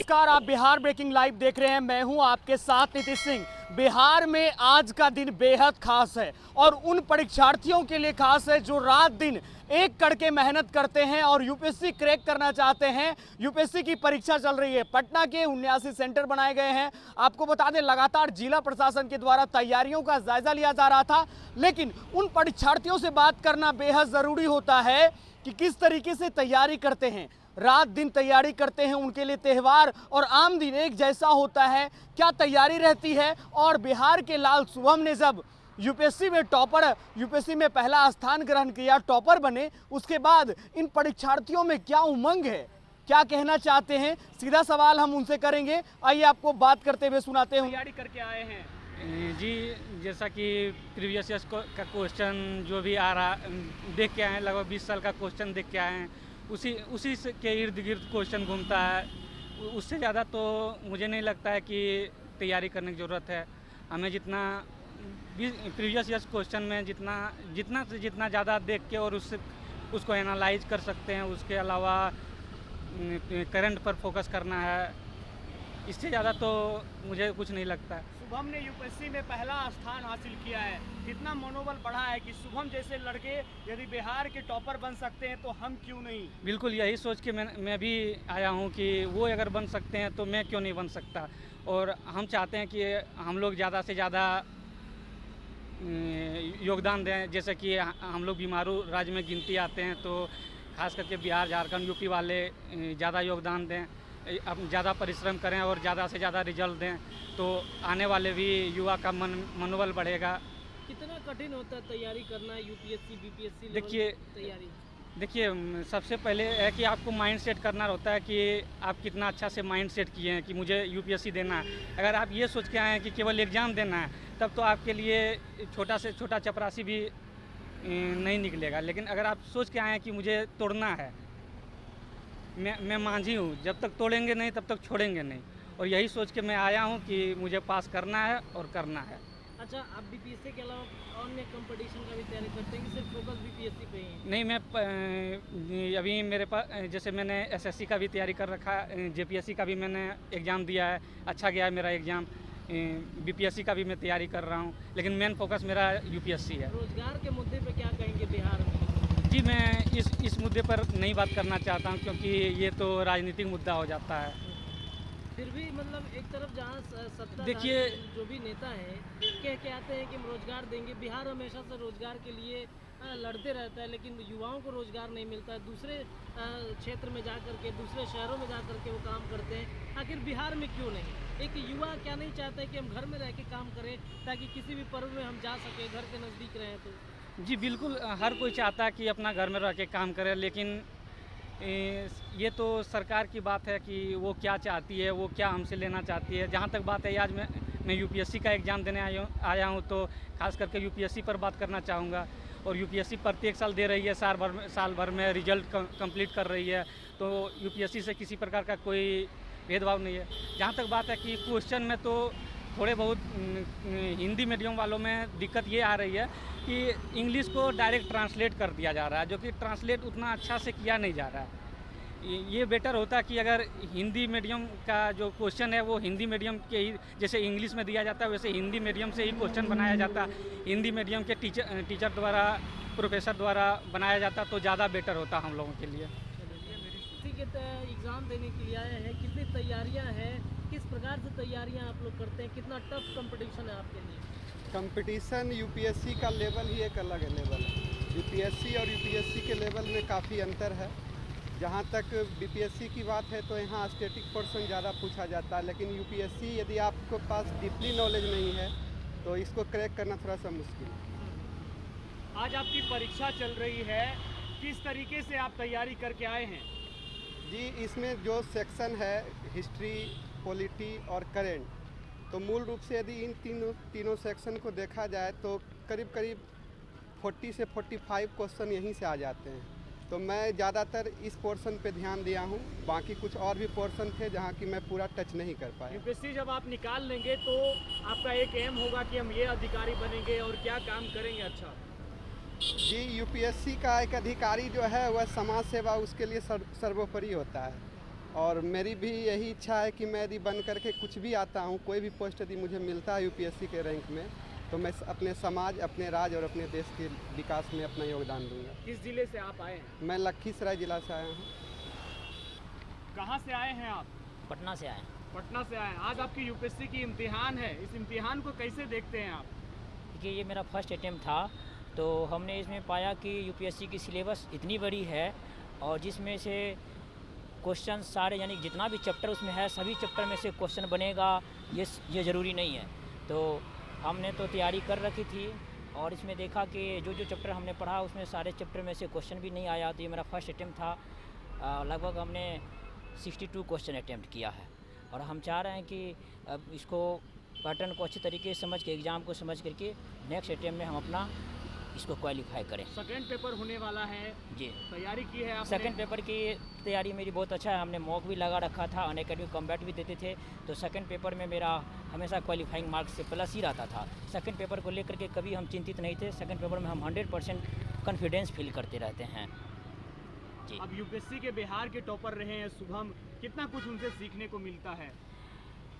नमस्कार, आप Bihar breaking live देख रहे हैं। मैं हूं आपके साथ नीतीश सिंह। बिहार में आज का दिन बेहद खास है और उन परीक्षार्थियों के लिए खास है जो रात दिन एक करके मेहनत करते हैं और यूपीएससी क्रैक करना चाहते हैं। यूपीएससी की परीक्षा चल रही है। पटना के 79 सेंटर बनाए गए हैं। आपको बता दें, लगातार जिला प्रशासन के द्वारा तैयारियों का जायजा लिया जा रहा था, लेकिन उन परीक्षार्थियों से बात करना बेहद ज़रूरी होता है कि किस तरीके से तैयारी करते हैं, रात दिन तैयारी करते हैं। उनके लिए त्यौहार और आम दिन एक जैसा होता है, क्या तैयारी रहती है। और बिहार के लाल शुभम ने जब यूपीएससी में पहला स्थान ग्रहण किया, टॉपर बने, उसके बाद इन परीक्षार्थियों में क्या उमंग है, क्या कहना चाहते हैं, सीधा सवाल हम उनसे करेंगे। आइए आपको बात करते हुए सुनाते हैं। तैयारी करके आए हैं जी, जैसा कि प्रीवियस ईयर का क्वेश्चन जो भी आ रहा देख के आए हैं, लगभग 20 साल का क्वेश्चन देख के आए हैं, उसी के इर्द गिर्द क्वेश्चन घूमता है। उससे ज़्यादा तो मुझे नहीं लगता है कि तैयारी करने की ज़रूरत है। हमें जितना प्रीवियस ईयर क्वेश्चन में जितना ज़्यादा देख के और उसको एनालाइज कर सकते हैं, उसके अलावा करंट पर फोकस करना है। इससे ज़्यादा तो मुझे कुछ नहीं लगता है। शुभम ने यूपीएससी में पहला स्थान हासिल किया है, कितना मनोबल बढ़ा है कि शुभम जैसे लड़के यदि बिहार के टॉपर बन सकते हैं तो हम क्यों नहीं। बिल्कुल यही सोच के मैं भी आया हूँ कि वो अगर बन सकते हैं तो मैं क्यों नहीं बन सकता। और हम चाहते हैं कि हम लोग ज़्यादा से ज़्यादा योगदान दें। जैसे कि हम लोग बीमारू राज्य में गिनती आते हैं, तो खास करके बिहार, झारखंड, यूपी वाले ज़्यादा योगदान दें, अब ज़्यादा परिश्रम करें और ज़्यादा से ज़्यादा रिजल्ट दें, तो आने वाले भी युवा का मनोबल बढ़ेगा। कितना कठिन होता है तैयारी करना यूपीएससी बीपीएससी तैयारी? देखिए, सबसे पहले है कि आपको माइंड सेट करना होता है कि आप कितना अच्छा से माइंड सेट किए हैं कि मुझे यूपीएससी देना है। अगर आप ये सोच के आए हैं कि केवल एग्ज़ाम देना है, तब तो आपके लिए छोटा से छोटा चपरासी भी नहीं निकलेगा। लेकिन अगर आप सोच के आए हैं कि मुझे तोड़ना है, मैं मांझी हूँ, जब तक तोड़ेंगे नहीं तब तक छोड़ेंगे नहीं। और यही सोच के मैं आया हूँ कि मुझे पास करना है और करना है। अच्छा, आप बीपीएससी के अलावा अन्य कंपटीशन का भी तैयारी करते हैं कि सिर्फ फोकस बीपीएससी पे ही है? नहीं, मैं अभी मेरे पास जैसे मैंने एसएससी का भी तैयारी कर रखा है, जेपीएससी का भी मैंने एग्ज़ाम दिया है, अच्छा गया है मेरा एग्ज़ाम। बीपीएससी का भी मैं तैयारी कर रहा हूँ, लेकिन मेन फोकस मेरा यूपीएससी है। रोजगार के मुद्दे पे क्या कहेंगे बिहार में? जी, मैं इस मुद्दे पर नहीं बात करना चाहता हूँ, क्योंकि ये तो राजनीतिक मुद्दा हो जाता है। फिर भी मतलब एक तरफ जहाँ सत्ता, देखिए, जो भी नेता है कह आते हैं कि हम रोजगार देंगे। बिहार हमेशा से रोजगार के लिए लड़ते रहता है, लेकिन युवाओं को रोजगार नहीं मिलता है। दूसरे क्षेत्र में जा कर के, दूसरे शहरों में जा कर के वो काम करते हैं। आखिर बिहार में क्यों नहीं? एक युवा क्या नहीं चाहता है कि हम घर में रह के काम करें, ताकि किसी भी पर्व में हम जा सकें, घर के नज़दीक रहें? तो जी बिल्कुल, हर कोई चाहता है कि अपना घर में रह के काम करे, लेकिन ये तो सरकार की बात है कि वो क्या चाहती है, वो क्या हमसे लेना चाहती है। जहाँ तक बात है, आज मैं यूपीएससी का एग्ज़ाम देने आया हूँ, तो खास करके यूपीएससी पर बात करना चाहूँगा। और यूपीएससी प्रत्येक साल दे रही है, साल भर में रिजल्ट कंप्लीट कर रही है, तो यूपीएससी से किसी प्रकार का कोई भेदभाव नहीं है। जहाँ तक बात है कि क्वेश्चन में तो थोड़े बहुत हिंदी मीडियम वालों में दिक्कत ये आ रही है कि इंग्लिश को डायरेक्ट ट्रांसलेट कर दिया जा रहा है, जो कि ट्रांसलेट उतना अच्छा से किया नहीं जा रहा है। ये बेटर होता कि अगर हिंदी मीडियम का जो क्वेश्चन है वो हिंदी मीडियम के ही, जैसे इंग्लिश में दिया जाता है वैसे हिंदी मीडियम से ही क्वेश्चन बनाया जाता, हिंदी मीडियम के टीचर द्वारा, प्रोफेसर द्वारा बनाया जाता, तो ज़्यादा बेटर होता हम लोगों के लिए। ठीक है, एग्ज़ाम देने के लिए आए हैं, कितनी तैयारियां हैं, किस प्रकार से तैयारियां आप लोग करते हैं, कितना टफ कंपटीशन है आपके लिए? कंपटीशन यूपीएससी का लेवल ही एक अलग है लेवल है। बीपीएससी और यूपीएससी के लेवल में काफ़ी अंतर है। जहाँ तक बीपीएससी की बात है तो यहाँ स्टैटिक पोर्शन ज़्यादा पूछा जाता है, लेकिन यूपीएससी यदि आपके पास डीपली नॉलेज नहीं है तो इसको क्रैक करना थोड़ा सा मुश्किल है। आज आपकी परीक्षा चल रही है, किस तरीके से आप तैयारी करके आए हैं? जी, इसमें जो सेक्शन है हिस्ट्री, पॉलिटी और करेंट, तो मूल रूप से यदि इन तीनों सेक्शन को देखा जाए तो करीब 40 से 45 क्वेश्चन यहीं से आ जाते हैं। तो मैं ज़्यादातर इस पोर्शन पे ध्यान दिया हूँ, बाकी कुछ और भी पोर्शन थे जहाँ की मैं पूरा टच नहीं कर पाया। यूपीएससी जब आप निकाल लेंगे तो आपका एक एम होगा कि हम ये अधिकारी बनेंगे और क्या काम करेंगे। अच्छा जी, यूपीएससी का एक अधिकारी जो है वह समाज सेवा उसके लिए सर्वोपरि होता है। और मेरी भी यही इच्छा है कि मैं यदि बन करके कुछ भी आता हूँ, कोई भी पोस्ट यदि मुझे मिलता है यूपीएससी के रैंक में, तो मैं अपने समाज, अपने राज्य और अपने देश के विकास में अपना योगदान दूंगा। किस जिले से आप आए हैं? मैं लखीसराय जिला से आया हूँ। कहाँ से आए हैं आप? पटना से आए। पटना से आए हैं। आज आपकी यूपीएससी की इम्तिहान है, इस इम्तिहान को कैसे देखते हैं आप? देखिए, ये मेरा फर्स्ट अटेम्प्ट था, तो हमने इसमें पाया कि यूपीएससी की सिलेबस इतनी बड़ी है और जिसमें से क्वेश्चन सारे, यानी जितना भी चैप्टर उसमें है, सभी चैप्टर में से क्वेश्चन बनेगा ये ज़रूरी नहीं है। तो हमने तो तैयारी कर रखी थी और इसमें देखा कि जो चैप्टर हमने पढ़ा उसमें सारे चैप्टर में से क्वेश्चन भी नहीं आया। तो ये मेरा फर्स्ट अटेम्प्ट था। लगभग हमने 62 क्वेश्चन अटेम्प्ट किया है और हम चाह रहे हैं कि अब इसको पैटर्न को अच्छी तरीके से समझ के, एग्ज़ाम को समझ करके नेक्स्ट अटेम्प्ट में हम अपना इसको क्वालिफाई करें। सेकंड पेपर होने वाला है जी, तैयारी की है आपने? सेकंड पेपर की तैयारी मेरी बहुत अच्छा है। हमने मॉक भी लगा रखा था, अनअकैडमी कॉम्बैट भी देते थे, तो सेकंड पेपर में मेरा हमेशा क्वालिफाइंग मार्क्स से प्लस ही रहता था। सेकंड पेपर को लेकर के कभी हम चिंतित नहीं थे। सेकंड पेपर में हम 100% कॉन्फिडेंस फील करते रहते हैं। जी, अब यूपीएससी के बिहार के टॉपर रहे हैं शुभम, कितना कुछ उनसे सीखने को मिलता है?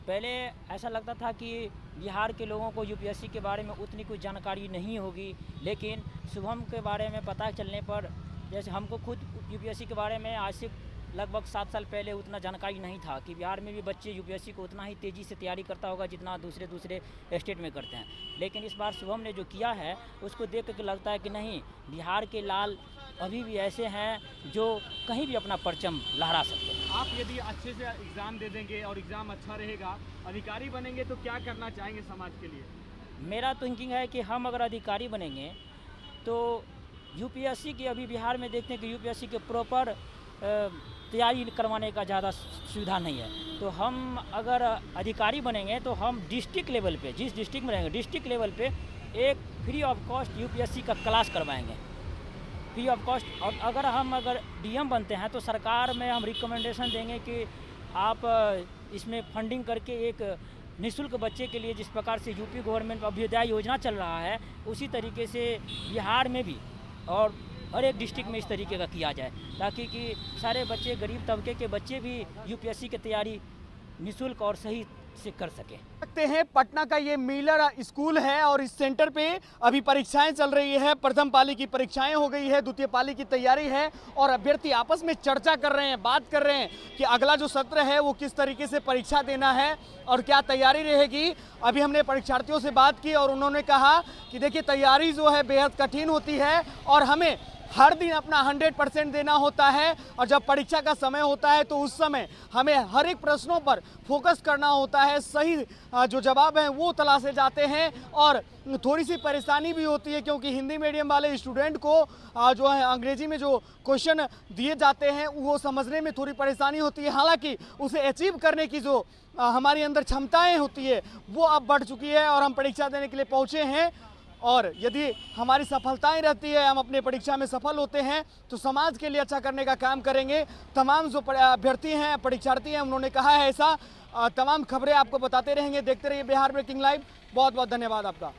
पहले ऐसा लगता था कि बिहार के लोगों को यूपीएससी के बारे में उतनी कुछ जानकारी नहीं होगी, लेकिन शुभम के बारे में पता चलने पर, जैसे हमको खुद यूपीएससी के बारे में आज से लगभग 7 साल पहले उतना जानकारी नहीं था कि बिहार में भी बच्चे यूपीएससी को उतना ही तेज़ी से तैयारी करता होगा जितना दूसरे स्टेट में करते हैं। लेकिन इस बार शुभम ने जो किया है उसको देख करके लगता है कि नहीं, बिहार के लाल अभी भी ऐसे हैं जो कहीं भी अपना परचम लहरा सकते हैं। आप यदि अच्छे से एग्ज़ाम दे देंगे और एग्ज़ाम अच्छा रहेगा, अधिकारी बनेंगे, तो क्या करना चाहेंगे समाज के लिए? मेरा थिंकिंग है कि हम अगर अधिकारी बनेंगे तो यूपीएससी की, अभी बिहार में देखते हैं कि यूपीएससी के प्रॉपर तैयारी करवाने का ज़्यादा सुविधा नहीं है। तो हम अगर अधिकारी बनेंगे तो हम डिस्ट्रिक्ट लेवल पे, जिस डिस्ट्रिक्ट में रहेंगे, डिस्ट्रिक्ट लेवल पे एक फ्री ऑफ कॉस्ट यूपीएससी का क्लास करवाएंगे, फ्री ऑफ कॉस्ट। और अगर डीएम बनते हैं तो सरकार में हम रिकमेंडेशन देंगे कि आप इसमें फंडिंग करके एक निःशुल्क बच्चे के लिए, जिस प्रकार से यूपी गवर्नमेंट अभ्युदय योजना चल रहा है, उसी तरीके से बिहार में भी और हर एक डिस्ट्रिक्ट में इस तरीके का किया जाए, ताकि कि सारे बच्चे, गरीब तबके के बच्चे भी यूपीएससी की तैयारी निःशुल्क और सही से कर सकें। सकते हैं पटना का ये मिलर स्कूल है और इस सेंटर पे अभी परीक्षाएं चल रही है। प्रथम पाली की परीक्षाएं हो गई है, द्वितीय पाली की तैयारी है और अभ्यर्थी आपस में चर्चा कर रहे हैं, बात कर रहे हैं कि अगला जो सत्र है वो किस तरीके से परीक्षा देना है और क्या तैयारी रहेगी। अभी हमने परीक्षार्थियों से बात की और उन्होंने कहा कि देखिए, तैयारी जो है बेहद कठिन होती है और हमें हर दिन अपना 100% देना होता है और जब परीक्षा का समय होता है तो उस समय हमें हर एक प्रश्नों पर फोकस करना होता है, सही जो जवाब हैं वो तलाशे जाते हैं और थोड़ी सी परेशानी भी होती है क्योंकि हिंदी मीडियम वाले स्टूडेंट को जो है अंग्रेजी में जो क्वेश्चन दिए जाते हैं वो समझने में थोड़ी परेशानी होती है। हालांकि उसे अचीव करने की जो हमारी अंदर क्षमताएँ होती है वो अब बढ़ चुकी है और हम परीक्षा देने के लिए पहुँचे हैं। और यदि हमारी सफलताएं रहती है, हम अपने परीक्षा में सफल होते हैं तो समाज के लिए अच्छा करने का काम करेंगे। तमाम जो अभ्यर्थी हैं, परीक्षार्थी हैं, उन्होंने कहा है ऐसा। तमाम खबरें आपको बताते रहेंगे। देखते रहिए बिहार ब्रेकिंग लाइव। बहुत बहुत धन्यवाद आपका।